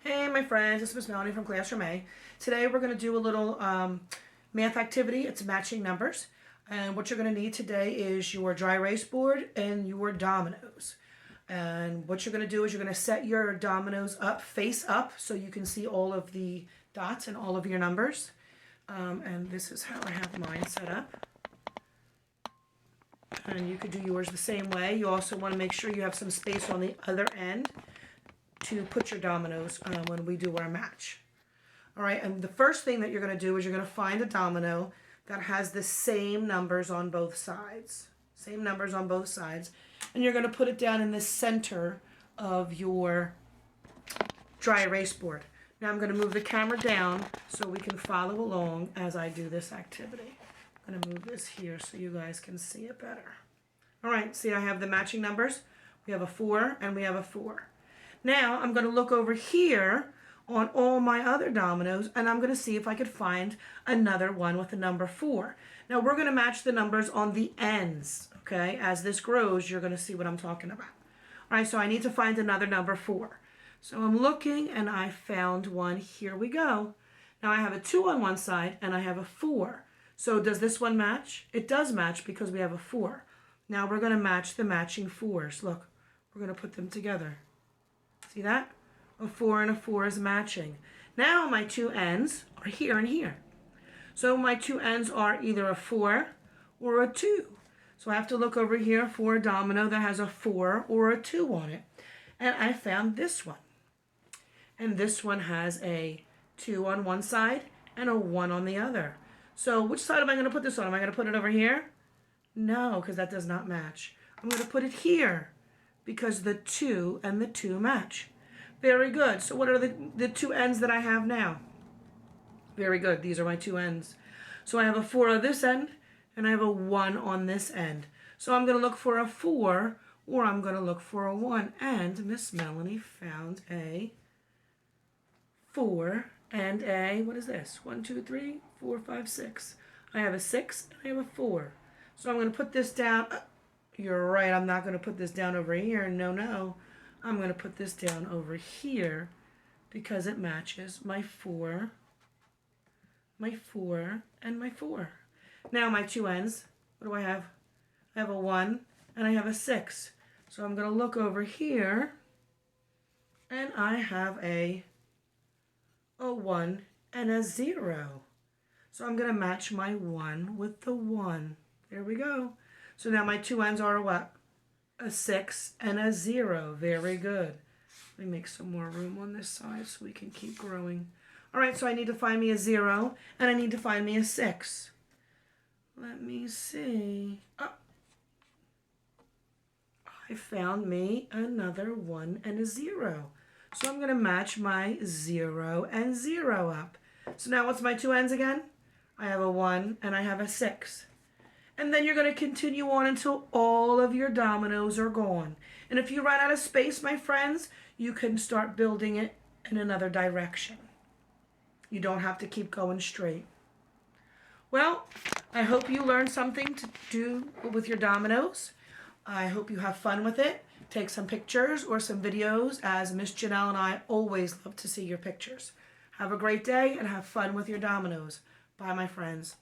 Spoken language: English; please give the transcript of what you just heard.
Hey my friends, this is Miss Melanie from Classroom A. Today we're going to do a little math activity. It's matching numbers. And what you're going to need today is your dry erase board and your dominoes. And what you're going to do is you're going to set your dominoes up, face up, so you can see all of the dots and all of your numbers. And this is how I have mine set up. And you could do yours the same way. You also want to make sure you have some space on the other end to put your dominoes when we do our match. All right, and the first thing that you're going to do is you're going to find a domino that has the same numbers on both sides. Same numbers on both sides. And you're going to put it down in the center of your dry erase board. Now I'm going to move the camera down so we can follow along as I do this activity. I'm going to move this here so you guys can see it better. All right, see I have the matching numbers. We have a 4 and we have a 4. Now I'm going to look over here on all my other dominoes and I'm going to see if I could find another one with the number 4. Now we're going to match the numbers on the ends, okay? As this grows, you're going to see what I'm talking about. All right, so I need to find another number 4. So I'm looking and I found one. Here we go. Now I have a 2 on one side and I have a 4. So does this one match? It does match because we have a 4. Now we're going to match the matching 4s. Look, we're going to put them together. See that? A 4 and a 4 is matching. Now my two ends are here and here. So my two ends are either a 4 or a 2. So I have to look over here for a domino that has a 4 or a 2 on it. And I found this one. And this one has a 2 on one side and a 1 on the other. So which side am I going to put this on? Am I going to put it over here? No, because that does not match. I'm going to put it here, because the 2 and the 2 match. Very good. So what are the two ends that I have now? Very good. These are my two ends. So I have a 4 on this end, and I have a 1 on this end. So I'm going to look for a 4, or I'm going to look for a 1. And Miss Melanie found a 4 and a, what is this? 1, 2, 3, 4, 5, 6. I have a 6, and I have a 4. So I'm going to put this down. You're right, I'm not going to put this down over here. No. I'm going to put this down over here because it matches my 4, and my 4. Now my two ends, what do I have? I have a 1 and I have a 6. So I'm going to look over here and I have a 1 and a 0. So I'm going to match my 1 with the 1. There we go. So now my two ends are what? A 6 and a 0. Very good. Let me make some more room on this side so we can keep growing. All right, so I need to find me a 0 and I need to find me a 6. Let me see. Oh. I found me another 1 and a 0. So I'm going to match my 0 and 0 up. So now what's my two ends again? I have a 1 and I have a 6. And then you're going to continue on until all of your dominoes are gone. And if you run out of space, my friends, you can start building it in another direction. You don't have to keep going straight. Well, I hope you learned something to do with your dominoes. I hope you have fun with it. Take some pictures or some videos, as Miss Janelle and I always love to see your pictures. Have a great day and have fun with your dominoes. Bye, my friends.